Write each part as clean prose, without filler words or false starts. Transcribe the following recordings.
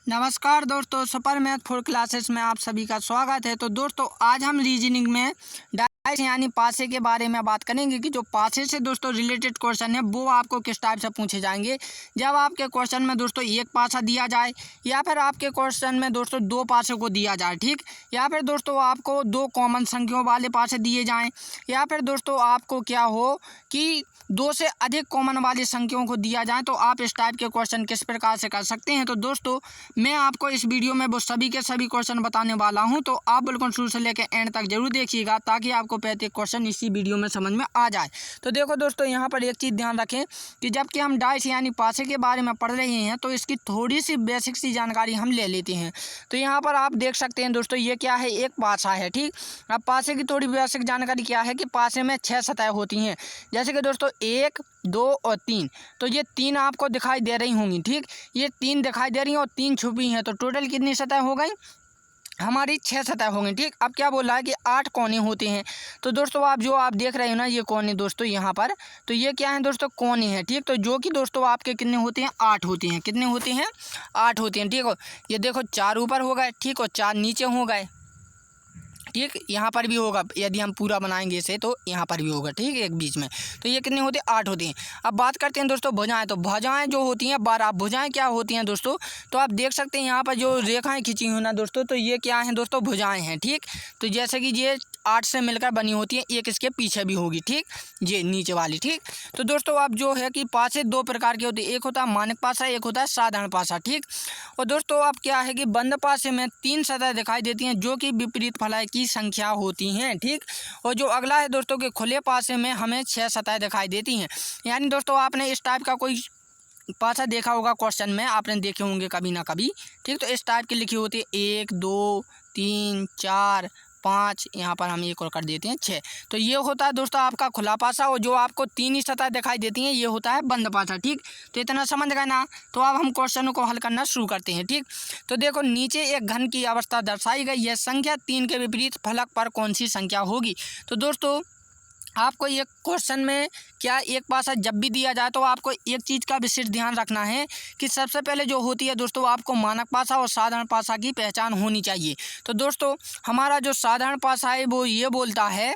नमस्कार दोस्तों, super math 4 classes में आप सभी का स्वागत है। तो दोस्तों आज हम रीजनिंग में डाइस यानी पासे के बारे में बात करेंगे कि जो पासे से दोस्तों रिलेटेड क्वेश्चन है वो आपको किस टाइप से पूछे जाएंगे। जब आपके क्वेश्चन में दोस्तों एक पासा दिया जाए या फिर आपके क्वेश्चन में दोस्तों दो पासे को दिया जाए, ठीक, या फिर दोस्तों आपको दो कॉमन संख्याओं वाले पासे दिए जाएँ, या फिर दोस्तों आपको क्या हो कि दो से अधिक कॉमन वाली संख्याओं को दिया जाए, तो आप इस टाइप के क्वेश्चन किस प्रकार से कर सकते हैं। तो दोस्तों मैं आपको इस वीडियो में वो सभी के सभी क्वेश्चन बताने वाला हूं, तो आप बिल्कुल शुरू से लेकर एंड तक जरूर देखिएगा ताकि आपको प्रत्येक क्वेश्चन इसी वीडियो में समझ में आ जाए। तो देखो दोस्तों, यहाँ पर एक चीज़ ध्यान रखें कि जबकि हम डाइस यानी पासे के बारे में पढ़ रहे हैं तो इसकी थोड़ी सी बेसिक सी जानकारी हम ले लेते हैं। तो यहाँ पर आप देख सकते हैं दोस्तों, ये क्या है, एक पासा है, ठीक। अब पासे की थोड़ी बेसिक जानकारी क्या है कि पासे में 6 सतह होती हैं, जैसे कि दोस्तों 1, 2 और 3। तो ये 3 आपको दिखाई दे रही होंगी, ठीक, ये 3 दिखाई दे रही हैं और 3 छुपी हैं। तो टोटल कितनी सतह हो गई हमारी? 6 सतह हो गई, ठीक। अब क्या बोल रहा है कि 8 कोने होते हैं। तो दोस्तों आप देख रहे हो ना, ये कोने दोस्तों यहाँ पर, तो ये क्या है दोस्तों, कोने हैं, ठीक। तो जो कि दोस्तों आपके कितने होते हैं? 8 होते हैं। कितने होते हैं? 8 होते हैं, ठीक हो। ये देखो 4 ऊपर हो गए, ठीक, और 4 नीचे हो गए, ठीक। यहाँ पर भी होगा, यदि हम पूरा बनाएंगे इसे तो यहाँ पर भी होगा, ठीक, एक बीच में। तो ये कितने होते हैं? 8 होते हैं। अब बात करते हैं दोस्तों भुजाएं। तो भुजाएं जो होती हैं 12। भुजाएं क्या होती हैं दोस्तों? तो आप देख सकते हैं यहाँ पर जो रेखाएं खींची हुई ना दोस्तों, तो ये क्या है दोस्तों? भुजाएं हैं, ठीक। तो जैसे कि ये 8 से मिलकर बनी होती है, एक इसके पीछे भी होगी, ठीक, ये नीचे वाली, ठीक। तो दोस्तों अब जो है कि पासे दो प्रकार के होते हैं, एक होता है मानक पासा, एक होता है साधारण पासा, ठीक। और दोस्तों अब क्या है कि बंद पासे में 3 सतह दिखाई देती हैं जो कि विपरीत फलक की संख्या होती हैं, ठीक। और जो अगला है दोस्तों कि खुले पासे में हमें 6 सतह दिखाई देती हैं। यानी दोस्तों आपने इस टाइप का कोई पासा देखा होगा, क्वेश्चन में आपने देखे होंगे कभी ना कभी, ठीक। तो इस टाइप की लिखी होती है 1, 2, 3, 4, 5, यहाँ पर हम एक और कर देते हैं 6। तो ये होता है दोस्तों आपका खुला पासा, और जो आपको 3 ही सतह दिखाई देती हैं ये होता है बंद पासा, ठीक। तो इतना समझ गए ना। तो अब हम क्वेश्चनों को हल करना शुरू करते हैं, ठीक। तो देखो नीचे एक घन की अवस्था दर्शाई गई है, संख्या 3 के विपरीत फलक पर कौन सी संख्या होगी। तो दोस्तों आपको ये क्वेश्चन में क्या एक पासा जब भी दिया जाए तो आपको एक चीज़ का विशेष ध्यान रखना है कि सबसे पहले जो होती है दोस्तों आपको मानक पासा और साधारण पासा की पहचान होनी चाहिए। तो दोस्तों हमारा जो साधारण पासा है वो ये बोलता है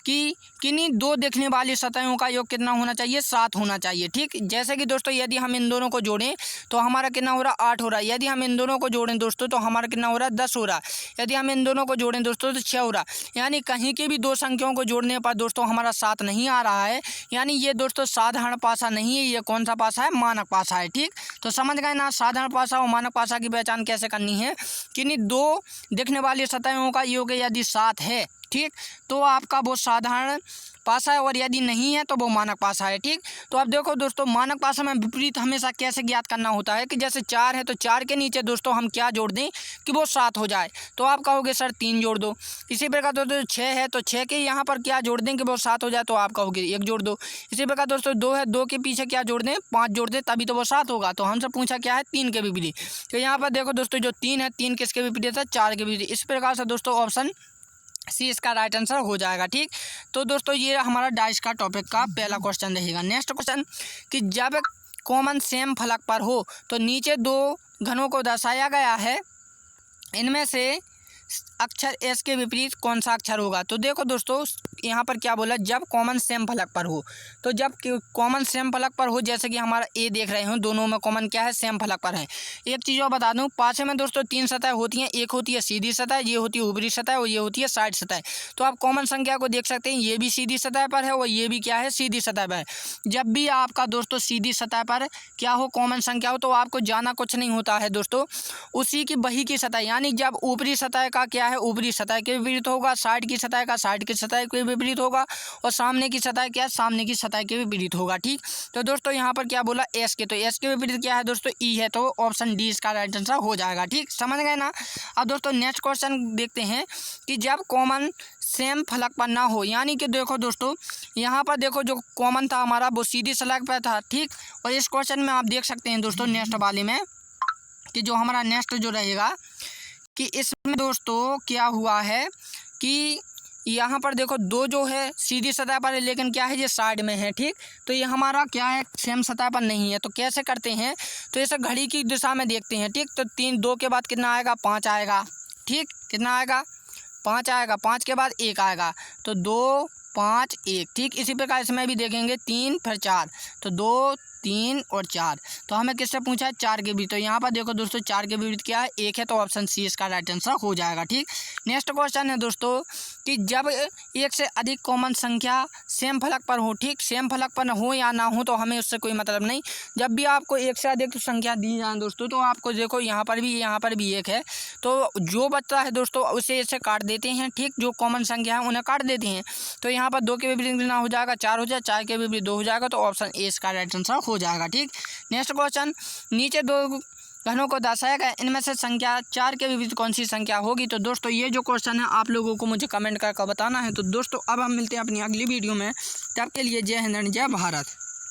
कि किन्हीं दो दिखने वाली सतहों का योग कितना होना चाहिए? 7 होना चाहिए, ठीक। जैसे कि दोस्तों यदि हम इन दोनों को जोड़ें तो हमारा कितना हो रहा है? 8 हो रहा है। यदि हम इन दोनों को जोड़ें दोस्तों तो हमारा कितना हो रहा है? 10 हो रहा है। यदि हम इन दोनों को जोड़ें दोस्तों तो 6 हो रहा है। यानी कहीं की भी दो संख्याओं को जोड़ने पर दोस्तों हमारा 7 नहीं आ रहा है। यानी ये दोस्तों साधारण पासा नहीं है, ये कौन सा पासा है? मानक पासा है, ठीक। तो समझ गए ना साधारण पासा और मानक पासा की पहचान कैसे करनी है। किन्हीं दो दिखने वाली सतहों का योग यदि 7 है, ठीक, तो आपका वो साधारण पासा है, और यदि नहीं है तो वो मानक पासा है, ठीक। तो अब देखो दोस्तों मानक पासा में विपरीत हमेशा कैसे ज्ञात करना होता है कि जैसे 4 है तो 4 के नीचे दोस्तों हम क्या जोड़ दें कि वो 7 हो जाए। तो आप कहोगे सर 3 जोड़ दो। इसी प्रकार दोस्तों 6 है तो 6 के यहाँ पर क्या जोड़ दें कि वो 7 हो जाए, तो आप कहोगे 1 जोड़ दो। इसी प्रकार दोस्तों 2 है, 2 के पीछे क्या जोड़ दें? 5 जोड़ दें, तभी तो वो 7 होगा। तो हमसे पूछा क्या है? 3 के विपरीत। तो यहाँ पर देखो दोस्तों जो 3 है, 3 किसके विपरीत है? 4 के विपरीत। इस प्रकार से दोस्तों ऑप्शन सी इसका राइट आंसर हो जाएगा, ठीक। तो दोस्तों ये हमारा डाइस का टॉपिक का पहला क्वेश्चन रहेगा। नेक्स्ट क्वेश्चन कि जब कॉमन सेम फलक पर हो तो नीचे दो घनों को दर्शाया गया है, इनमें से अक्षर एस के विपरीत कौन सा अक्षर होगा। तो देखो दोस्तों यहाँ पर क्या बोला, जब कॉमन सेम फलक पर हो। तो जब कॉमन सेम फलक पर हो, जैसे कि हमारा ए देख रहे हो, दोनों में कॉमन क्या है? सेम फलक पर है। एक चीज़ और बता दूँ, पासे में दोस्तों 3 सतह होती हैं, एक होती है सीधी सतह, ये होती है ऊपरी सतह और ये होती है साइड सतह। तो आप कॉमन संख्या को देख सकते हैं, ये भी सीधी सतह पर है और ये भी क्या है? सीधी सतह पर है। जब भी आपका दोस्तों सीधी सतह पर क्या हो, कॉमन संख्या हो, तो आपको जाना कुछ नहीं होता है दोस्तों, उसी की बही की सतह। यानी जब ऊपरी सतह का क्या है? ऊपरी सतह के विपरीत होगा, साइड की सतह का साइड की सतह के विपरीत होगा, और सामने की सतह क्या है? सामने की सतह के विपरीत होगा, ठीक। तो दोस्तों यहाँ पर क्या बोला? एस के। तो एस के विपरीत क्या है दोस्तों? ई है। तो ऑप्शन डी इसका राइट आंसर हो जाएगा, ठीक। समझ गए ना। अब दोस्तों नेक्स्ट क्वेश्चन देखते हैं कि जब कॉमन सेम फलक पर ना हो, यानी कि देखो दोस्तों यहाँ पर देखो जो कॉमन था हमारा वो सीधी सतह पर था, ठीक। और इस क्वेश्चन में आप देख सकते हैं दोस्तों नेक्स्ट वाले में कि जो हमारा नेक्स्ट जो रहेगा कि इसमें दोस्तों क्या हुआ है कि यहाँ पर देखो 2 जो है सीधी सतह पर है, लेकिन क्या है ये साइड में है। ठीक, तो ये हमारा क्या है सेम सतह पर नहीं है। तो कैसे करते हैं, तो ऐसे घड़ी की दिशा में देखते हैं। ठीक, तो 3 2 के बाद कितना आएगा 5 आएगा। ठीक, कितना आएगा 5 आएगा। 5 के बाद 1 आएगा, तो 2 5 1। ठीक, इसी प्रकार इसमें भी देखेंगे 3 फिर 4, तो 2 3 और 4। तो हमें किससे पूछा है 4 के विपरीत। तो यहाँ पर देखो दोस्तों 4 के विपरीत क्या है 1 है, तो ऑप्शन सी इसका राइट आंसर हो जाएगा। ठीक, नेक्स्ट क्वेश्चन है दोस्तों कि जब एक से अधिक कॉमन संख्या सेम फलक पर हो। ठीक, सेम फलक पर हो या ना हो तो हमें उससे कोई मतलब नहीं। जब भी आपको एक से अधिक संख्या दी जाए दोस्तों, तो आपको देखो यहाँ पर भी 1 है, तो जो बचता है दोस्तों उसे ऐसे काट देते हैं। ठीक, जो कॉमन संख्या है उन्हें काट देते हैं। तो यहाँ पर 2 के विपरीत ना हो जाएगा 4 हो जाए, 4 के विपरीत 2 हो जाएगा, तो ऑप्शन ए इसका राइट आंसर हो जाएगा। ठीक, नेक्स्ट क्वेश्चन, नीचे 2 घनों को दर्शाया गया, इनमें से संख्या 4 के विपरीत कौन सी संख्या होगी। तो दोस्तों ये जो क्वेश्चन है आप लोगों को मुझे कमेंट करके बताना है। तो दोस्तों अब हम मिलते हैं अपनी अगली वीडियो में, तब के लिए जय हिंद जय भारत।